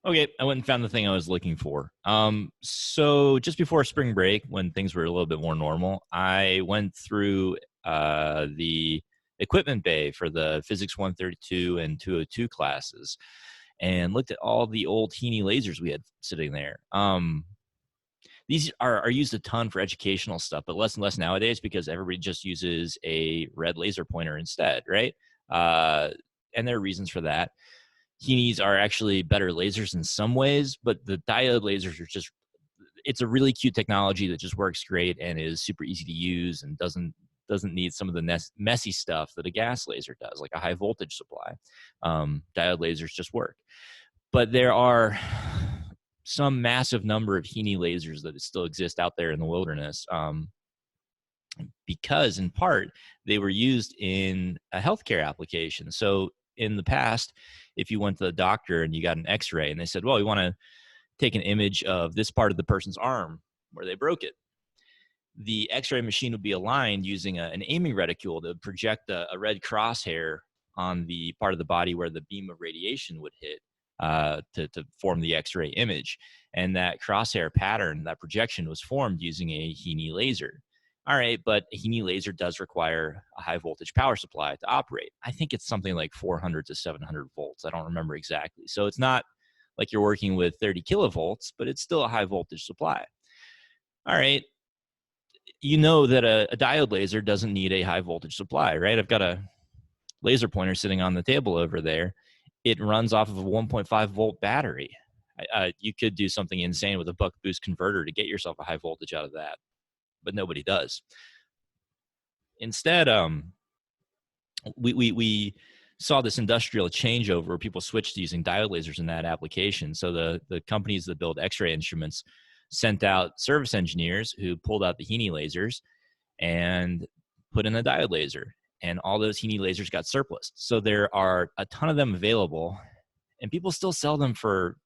Okay, I went and found the thing I was looking for. So just before spring break, when things were a little bit more normal, I went through the equipment bay for the Physics 132 and 202 classes and looked at all the old HeNe lasers we had sitting there. These are used a ton for educational stuff, but less and less nowadays because everybody just uses a red laser pointer instead, right? And there are reasons for that. HeNes are actually better lasers in some ways, but the diode lasers are just, it's a really cute technology that just works great and is super easy to use and doesn't need some of the messy stuff that a gas laser does, like a high voltage supply. Diode lasers just work. But there are some massive number of HeNe lasers that still exist out there in the wilderness, because in part they were used in a healthcare application. So in the past, if you went to the doctor and you got an x-ray and they said, well, we want to take an image of this part of the person's arm where they broke it, the x-ray machine would be aligned using an aiming reticule to project a red crosshair on the part of the body where the beam of radiation would hit, to form the x-ray image. And that crosshair pattern, that projection, was formed using a HeNe laser. All right, but a HeNe laser does require a high voltage power supply to operate. I think it's something like 400 to 700 volts. I don't remember exactly. So it's not like you're working with 30 kilovolts, but it's still a high voltage supply. All right, you know that a diode laser doesn't need a high voltage supply, right? I've got a laser pointer sitting on the table over there. It runs off of a 1.5 volt battery. You could do something insane with a buck boost converter to get yourself a high voltage out of that, but nobody does. Instead, we saw this industrial changeover where people switched to using diode lasers in that application. So the companies that build x-ray instruments sent out service engineers who pulled out the HeNe lasers and put in a diode laser, and all those HeNe lasers got surplus. So there are a ton of them available, and people still sell them for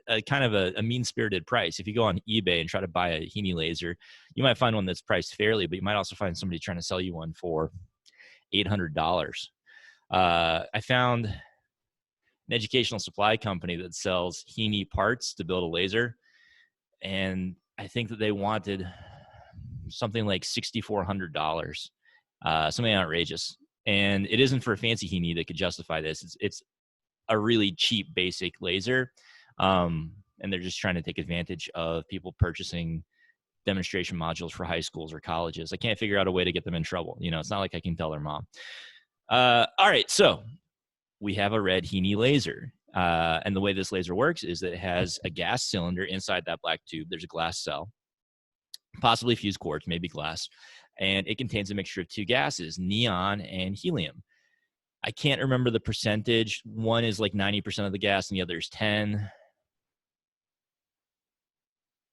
a kind of a mean-spirited price. If you go on eBay and try to buy a HeNe laser, you might find one that's priced fairly, but you might also find somebody trying to sell you one for $800. I found an educational supply company that sells HeNe parts to build a laser, and I think that they wanted something like $6,400, something outrageous. And it isn't for a fancy HeNe that could justify this. It's a really cheap, basic laser. And they're just trying to take advantage of people purchasing demonstration modules for high schools or colleges. I can't figure out a way to get them in trouble. You know, it's not like I can tell their mom. All right, so we have a red HeNe laser. And the way this laser works is that it has a gas cylinder inside that black tube. There's a glass cell, possibly fused quartz, maybe glass. And it contains a mixture of two gases, neon and helium. I can't remember the percentage. One is like 90% of the gas and the other is 10.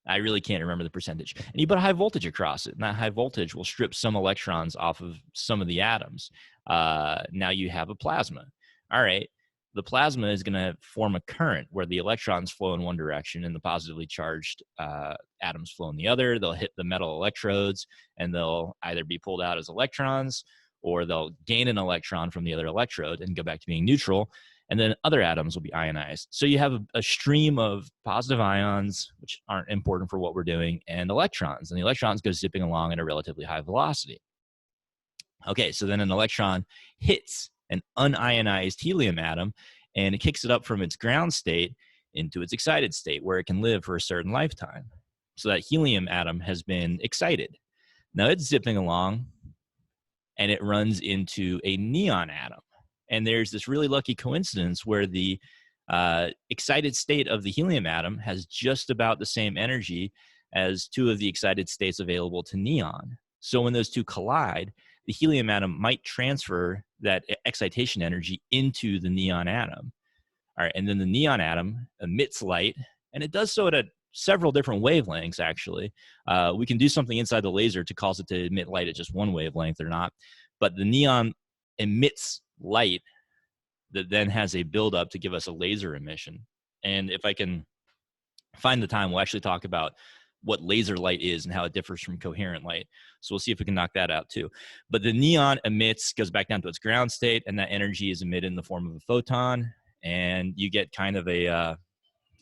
I really can't remember the percentage. And you put a high voltage across it, and that high voltage will strip some electrons off of some of the atoms. Now you have a plasma. All right. The plasma is going to form a current where the electrons flow in one direction and the positively charged atoms flow in the other. They'll hit the metal electrodes, and they'll either be pulled out as electrons, or they'll gain an electron from the other electrode and go back to being neutral. And then other atoms will be ionized. So you have a stream of positive ions, which aren't important for what we're doing, and electrons. And the electrons go zipping along at a relatively high velocity. Okay, so then an electron hits an unionized helium atom, and it kicks it up from its ground state into its excited state, where it can live for a certain lifetime. So that helium atom has been excited. Now it's zipping along, and it runs into a neon atom. And there's this really lucky coincidence where the excited state of the helium atom has just about the same energy as two of the excited states available to neon. So when those two collide, the helium atom might transfer that excitation energy into the neon atom. All right, and then the neon atom emits light, and it does so at several different wavelengths, actually. We can do something inside the laser to cause it to emit light at just one wavelength or not, but the neon emits light that then has a buildup to give us a laser emission. And if I can find the time, we'll actually talk about what laser light is and how it differs from coherent light. So we'll see if we can knock that out too. But the neon emits, goes back down to its ground state, and that energy is emitted in the form of a photon. And you get kind of a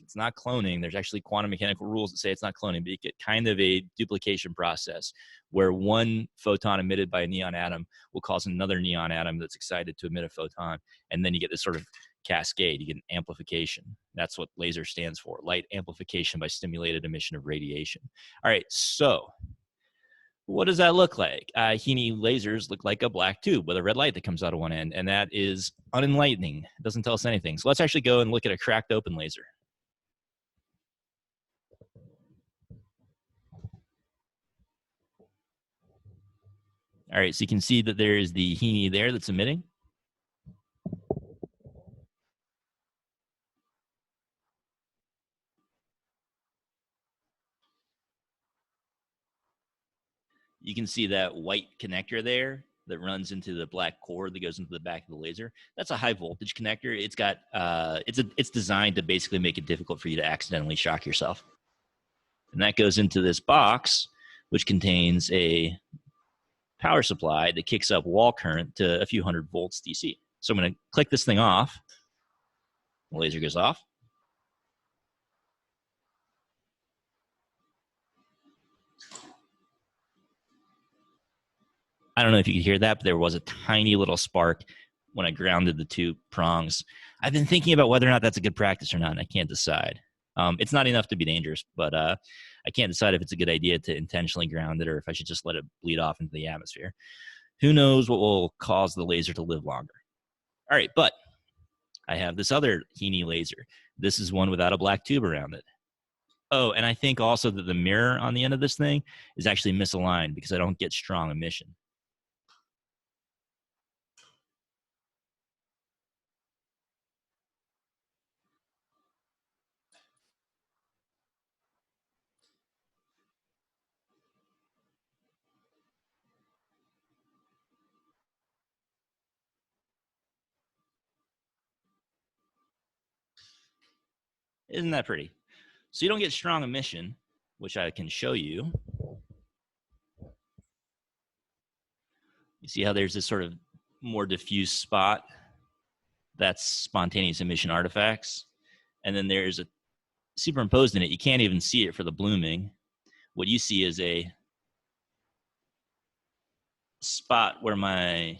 It's not cloning. There's actually quantum mechanical rules that say it's not cloning, but you get kind of a duplication process where one photon emitted by a neon atom will cause another neon atom that's excited to emit a photon. And then you get this sort of cascade. You get an amplification. That's what laser stands for, light amplification by stimulated emission of radiation. All right, so what does that look like? HeNe lasers look like a black tube with a red light that comes out of one end, and that is unenlightening. It doesn't tell us anything. So let's actually go and look at a cracked open laser. All right, so you can see that there is the HeNe there that's emitting. You can see that white connector there that runs into the black cord that goes into the back of the laser. That's a high voltage connector. It's got it's designed to basically make it difficult for you to accidentally shock yourself. And that goes into this box, which contains a power supply that kicks up wall current to a few hundred volts DC. So I'm going to click this thing off. The laser goes off. I don't know if you could hear that, but there was a tiny little spark when I grounded the two prongs. I've been thinking about whether or not that's a good practice or not, and I can't decide. It's not enough to be dangerous, but I can't decide if it's a good idea to intentionally ground it or if I should just let it bleed off into the atmosphere. Who knows what will cause the laser to live longer. All right, but I have this other HeNe laser. This is one without a black tube around it. Oh, and I think also that the mirror on the end of this thing is actually misaligned because I don't get strong emission. Isn't that pretty? So you don't get strong emission, which I can show you. You see how there's this sort of more diffuse spot? That's spontaneous emission artifacts. And then there's a superimposed in it. You can't even see it for the blooming. What you see is a spot where my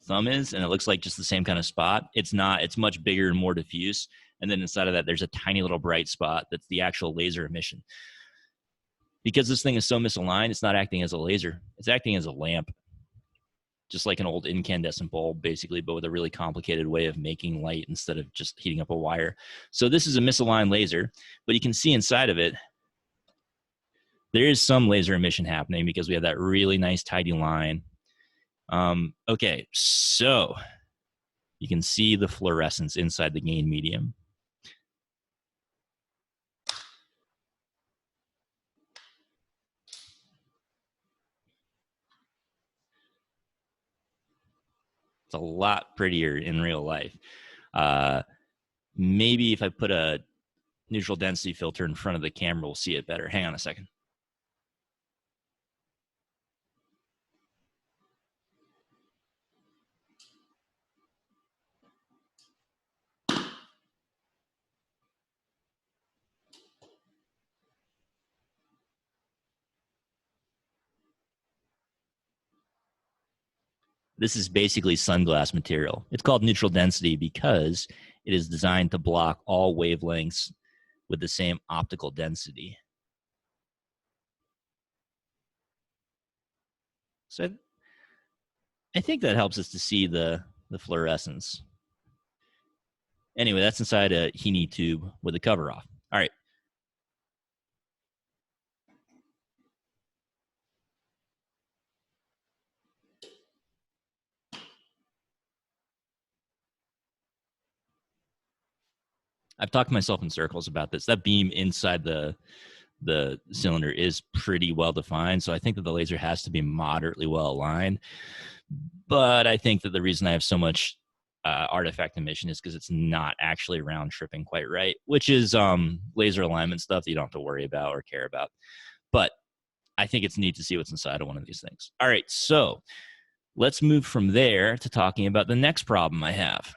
thumb is, and it looks like just the same kind of spot. It's not. It's much bigger and more diffuse. And then inside of that, there's a tiny little bright spot that's the actual laser emission. Because this thing is so misaligned, it's not acting as a laser. It's acting as a lamp, just like an old incandescent bulb, basically, but with a really complicated way of making light instead of just heating up a wire. So this is a misaligned laser, but you can see inside of it, there is some laser emission happening because we have that really nice tidy line. Okay, so you can see the fluorescence inside the gain medium. It's a lot prettier in real life. Maybe if I put a neutral density filter in front of the camera, we'll see it better. Hang on a second. This is basically sunglass material. It's called neutral density because it is designed to block all wavelengths with the same optical density. So I think that helps us to see the fluorescence. Anyway, that's inside a HeNe tube with the cover off. All right. I've talked myself in circles about this. That beam inside the cylinder is pretty well defined. So I think that the laser has to be moderately well aligned. But I think that the reason I have so much artifact emission is because it's not actually round tripping quite right, which is laser alignment stuff that you don't have to worry about or care about. But I think it's neat to see what's inside of one of these things. All right, so let's move from there to talking about the next problem I have.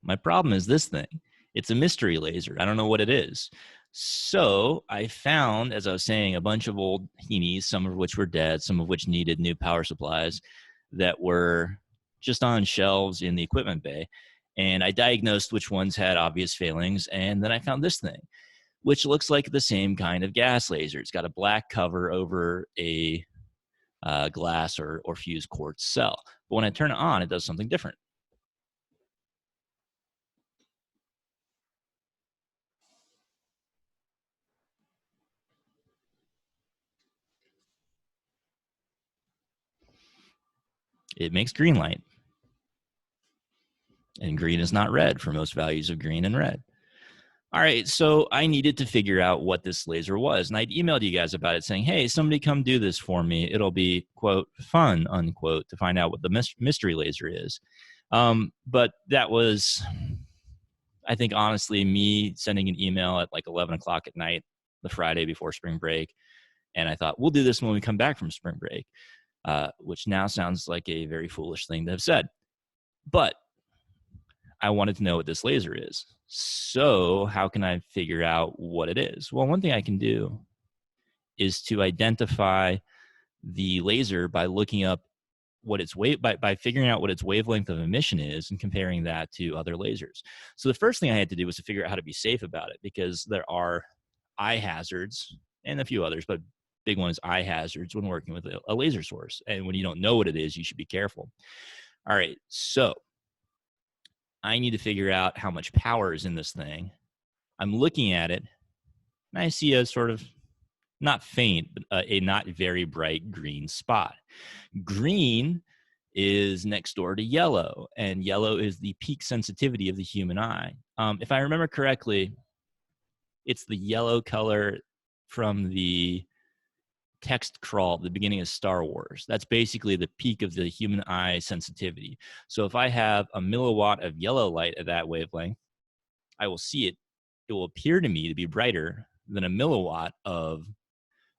My problem is this thing. It's a mystery laser. I don't know what it is. So I found, as I was saying, a bunch of old HeNes, some of which were dead, some of which needed new power supplies that were just on shelves in the equipment bay. And I diagnosed which ones had obvious failings. And then I found this thing, which looks like the same kind of gas laser. It's got a black cover over a glass or fused quartz cell. But when I turn it on, it does something different. It makes green light. And green is not red for most values of green and red. All right, so I needed to figure out what this laser was. And I'd emailed you guys about it saying, hey, somebody come do this for me. It'll be, quote, fun, unquote, to find out what the mystery laser is. But that was, I think, honestly, me sending an email at like 11 o'clock at night, the Friday before spring break. And I thought, we'll do this when we come back from spring break, which now sounds like a very foolish thing to have said. But I wanted to know what this laser is. So how can I figure out what it is? Well, one thing I can do is to identify the laser by looking up what its by figuring out what its wavelength of emission is and comparing that to other lasers. So the first thing I had to do was to figure out how to be safe about it, because there are eye hazards and a few others, but big one is eye hazards when working with a laser source. And when you don't know what it is, you should be careful. All right, so I need to figure out how much power is in this thing. I'm looking at it, and I see a sort of not faint, but a not very bright green spot. Green is next door to yellow, and yellow is the peak sensitivity of the human eye. If I remember correctly, it's the yellow color from the text crawl at the beginning of Star Wars. That's basically the peak of the human eye sensitivity. So if I have a milliwatt of yellow light at that wavelength, I will see it. It will appear to me to be brighter than a milliwatt of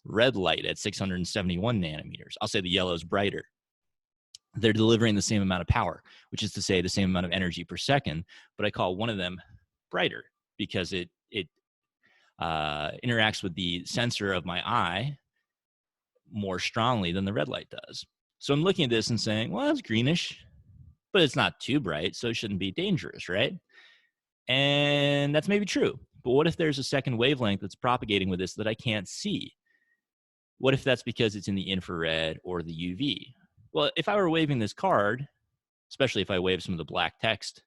red light at 671 nanometers. I'll say the yellow is brighter. They're delivering the same amount of power, which is to say the same amount of energy per second, but I call one of them brighter because it interacts with the sensor of my eye more strongly than the red light does. So I'm looking at this and saying, well, it's greenish, but it's not too bright, so it shouldn't be dangerous, right? And that's maybe true. But what if there's a second wavelength that's propagating with this that I can't see? What if that's because it's in the infrared or the UV? Well, if I were waving this card, especially if I wave some of the black text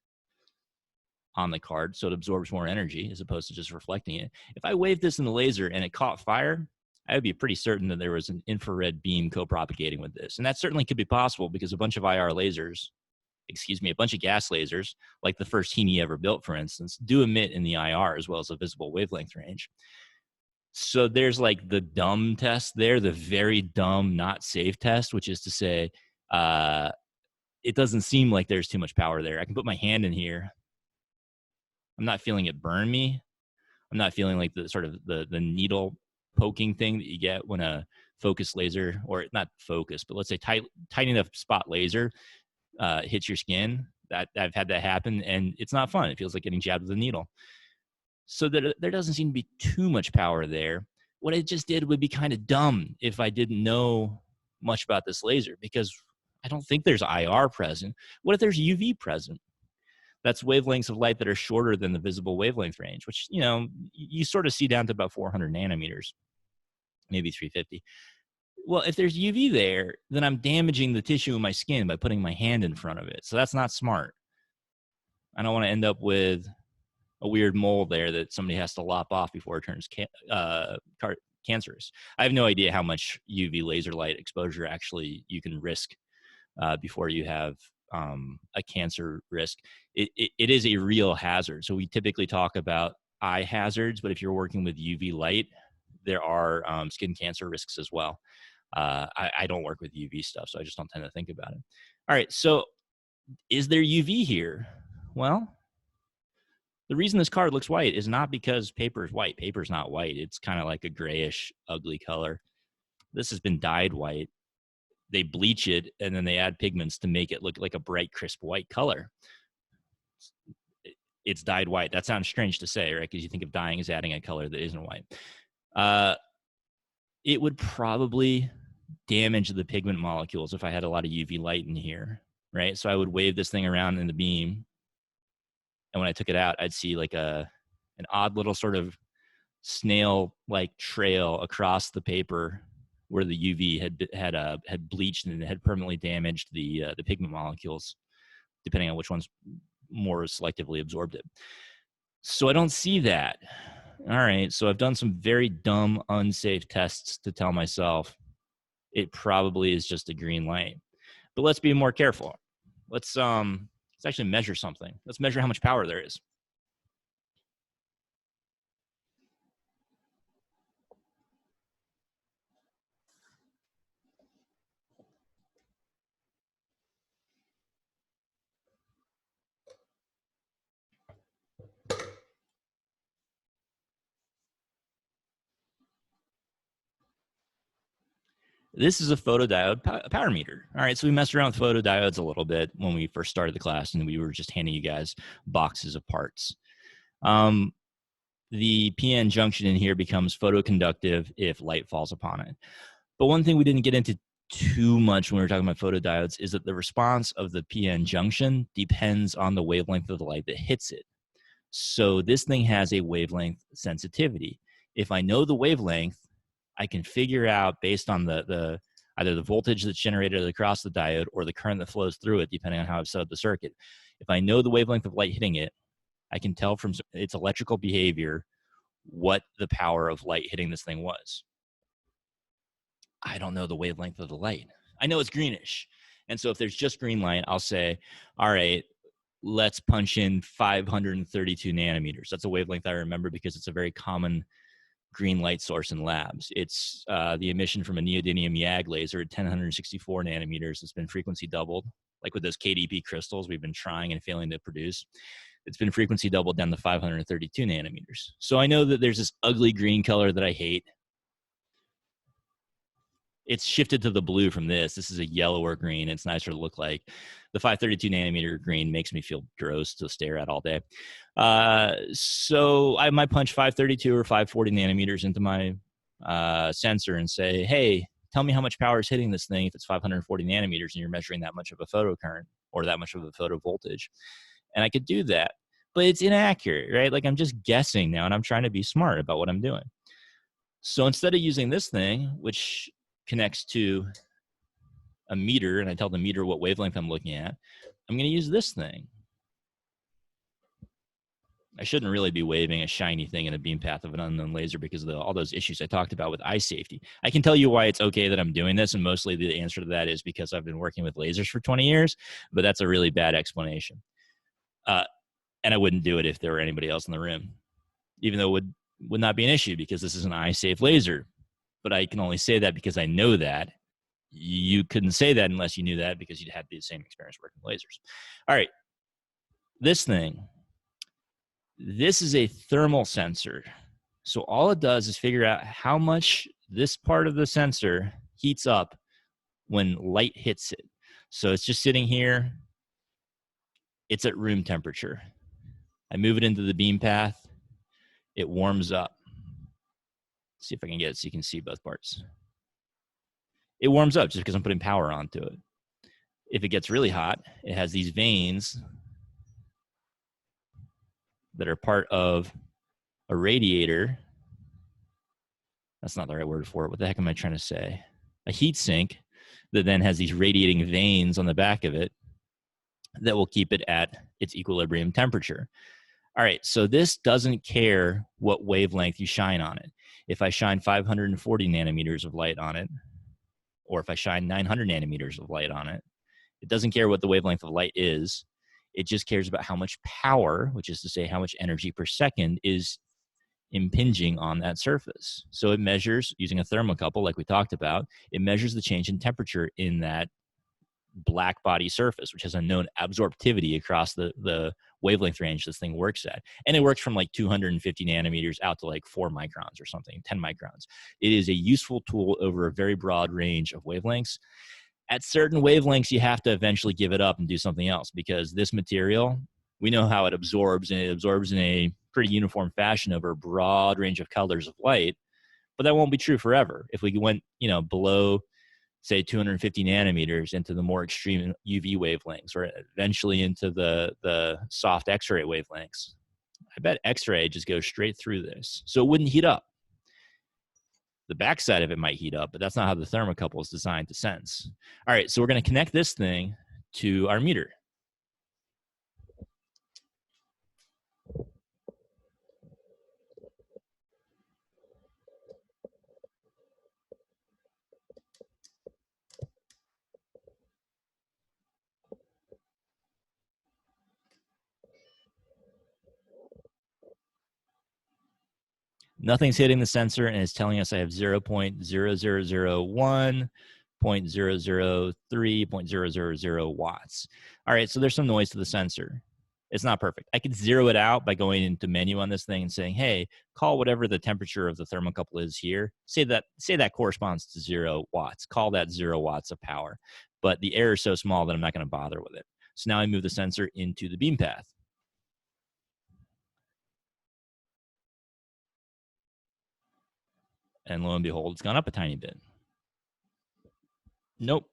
on the card so it absorbs more energy as opposed to just reflecting it, if I waved this in the laser and it caught fire, I would be pretty certain that there was an infrared beam co-propagating with this. And that certainly could be possible because a bunch of IR lasers, a bunch of gas lasers, like the first HeNe ever built, for instance, do emit in the IR as well as a visible wavelength range. So there's like the dumb test there, the very dumb, not safe test, which is to say, it doesn't seem like there's too much power there. I can put my hand in here. I'm not feeling it burn me. I'm not feeling like the sort of the needle poking thing that you get when a focus laser, or not focus, but let's say tight enough spot laser hits your skin. That I've had that happen, and it's not fun. It feels like getting jabbed with a needle. So there doesn't seem to be too much power there. What I just did would be kind of dumb if I didn't know much about this laser, because I don't think there's IR present. What if there's UV present? That's wavelengths of light that are shorter than the visible wavelength range, which, you know, you sort of see down to about 400 nanometers, maybe 350. Well, if there's UV there, then I'm damaging the tissue in my skin by putting my hand in front of it. So that's not smart. I don't want to end up with a weird mole there that somebody has to lop off before it turns cancerous. I have no idea how much UV laser light exposure actually you can risk before you have a cancer risk. It is a real hazard. So we typically talk about eye hazards, but if you're working with UV light, there are skin cancer risks as well. I don't work with UV stuff, so I just don't tend to think about it. All right, so is there UV here? Well, the reason this card looks white is not because paper is white. Paper's not white. It's kind of like a grayish, ugly color. This has been dyed white. They bleach it, and then they add pigments to make it look like a bright, crisp white color. It's dyed white. That sounds strange to say, right? Because you think of dyeing as adding a color that isn't white. It would probably damage the pigment molecules if I had a lot of UV light in here, right? So I would wave this thing around in the beam, and when I took it out, I'd see like an odd little sort of snail-like trail across the paper where the UV had bleached and had permanently damaged the pigment molecules, depending on which ones more selectively absorbed it. So I don't see that. All right, so I've done some very dumb, unsafe tests to tell myself it probably is just a green light. But let's be more careful. Let's actually measure something. Let's measure how much power there is. This is a photodiode power meter. All right, so we messed around with photodiodes a little bit when we first started the class, and we were just handing you guys boxes of parts. The PN junction in here becomes photoconductive if light falls upon it. But one thing we didn't get into too much when we were talking about photodiodes is that the response of the PN junction depends on the wavelength of the light that hits it. So this thing has a wavelength sensitivity. If I know the wavelength, I can figure out based on the either the voltage that's generated across the diode or the current that flows through it, depending on how I've set up the circuit. If I know the wavelength of light hitting it, I can tell from its electrical behavior what the power of light hitting this thing was. I don't know the wavelength of the light. I know it's greenish. And so if there's just green light, I'll say, all right, let's punch in 532 nanometers. That's a wavelength I remember because it's a very common green light source in labs. It's the emission from a neodymium YAG laser at 1064 nanometers. It's been frequency doubled. Like with those KDP crystals we've been trying and failing to produce. It's been frequency doubled down to 532 nanometers. So I know that there's this ugly green color that I hate. It's shifted to the blue from this. This is a yellower green. It's nicer to look like. The 532 nanometer green makes me feel gross to stare at all day. So I might punch 532 or 540 nanometers into my sensor and say, hey, tell me how much power is hitting this thing if it's 540 nanometers and you're measuring that much of a photocurrent or that much of a photo voltage. And I could do that, but it's inaccurate, right? Like I'm just guessing now and I'm trying to be smart about what I'm doing. So instead of using this thing, which connects to a meter, and I tell the meter what wavelength I'm looking at, I'm going to use this thing. I shouldn't really be waving a shiny thing in a beam path of an unknown laser because of all those issues I talked about with eye safety. I can tell you why it's okay that I'm doing this, and mostly the answer to that is because I've been working with lasers for 20 years, but that's a really bad explanation. And I wouldn't do it if there were anybody else in the room, even though it would not be an issue because this is an eye-safe laser. But I can only say that because I know that. You couldn't say that unless you knew that because you'd had the same experience working with lasers. All right, this thing. This is a thermal sensor. So all it does is figure out how much this part of the sensor heats up when light hits it. So it's just sitting here. It's at room temperature. I move it into the beam path. It warms up. See if I can get it so you can see both parts. It warms up just because I'm putting power onto it. If it gets really hot, it has these veins that are part of a radiator. That's not the right word for it. What the heck am I trying to say? A heat sink that then has these radiating veins on the back of it that will keep it at its equilibrium temperature. All right, so this doesn't care what wavelength you shine on it. If I shine 540 nanometers of light on it, or if I shine 900 nanometers of light on it, it doesn't care what the wavelength of light is. It just cares about how much power, which is to say how much energy per second, is impinging on that surface. So it measures, using a thermocouple like we talked about, it measures the change in temperature in that black body surface, which has a known absorptivity across the wavelength range this thing works at. And it works from like 250 nanometers out to like 4 microns or something, 10 microns. It is a useful tool over a very broad range of wavelengths. At certain wavelengths, you have to eventually give it up and do something else, because this material, we know how it absorbs, and it absorbs in a pretty uniform fashion over a broad range of colors of light. But that won't be true forever. If we went, below, say, 250 nanometers into the more extreme UV wavelengths, or eventually into the soft X-ray wavelengths, I bet X-ray just goes straight through this. So it wouldn't heat up. The backside of it might heat up, but that's not how the thermocouple is designed to sense. All right, so we're going to connect this thing to our meter. Nothing's hitting the sensor, and it's telling us I have 0.0001, 0.003, 0.000 watts. All right, so there's some noise to the sensor. It's not perfect. I could zero it out by going into menu on this thing and saying, hey, call whatever the temperature of the thermocouple is here. Say that corresponds to 0 watts. Call that 0 watts of power. But the error is so small that I'm not going to bother with it. So now I move the sensor into the beam path. And lo and behold, it's gone up a tiny bit. Nope.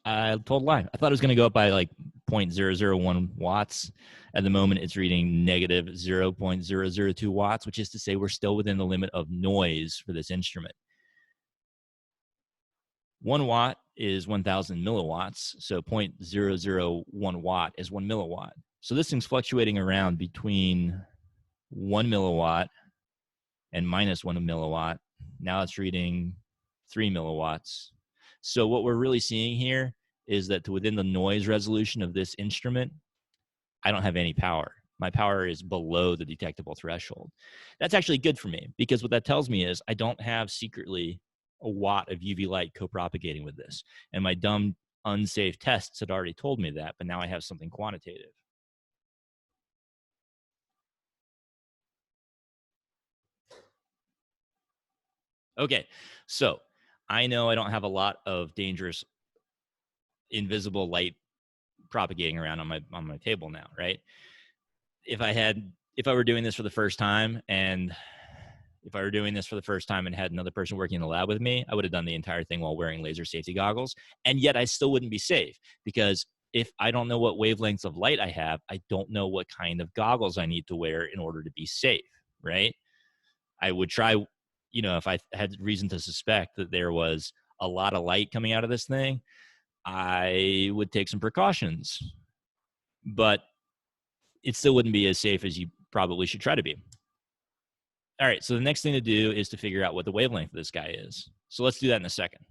I told a lie. I thought it was going to go up by like 0.001 watts. At the moment, it's reading negative 0.002 watts, which is to say we're still within the limit of noise for this instrument. 1 watt is 1,000 milliwatts, so 0.001 watt is 1 milliwatt. So this thing's fluctuating around between 1 milliwatt and minus 1 milliwatt. Now it's reading 3 milliwatts. So what we're really seeing here is that within the noise resolution of this instrument, I don't have any power. My power is below the detectable threshold. That's actually good for me, because what that tells me is I don't have secretly a watt of UV light co-propagating with this. And my dumb, unsafe tests had already told me that, but now I have something quantitative. Okay, so I know I don't have a lot of dangerous invisible light propagating around on my table now, right? If I were doing this for the first time, and had another person working in the lab with me, I would have done the entire thing while wearing laser safety goggles. And yet I still wouldn't be safe, because if I don't know what wavelengths of light I have, I don't know what kind of goggles I need to wear in order to be safe, right? I would try, if I had reason to suspect that there was a lot of light coming out of this thing, I would take some precautions. But it still wouldn't be as safe as you probably should try to be. All right, so the next thing to do is to figure out what the wavelength of this guy is. So let's do that in a second.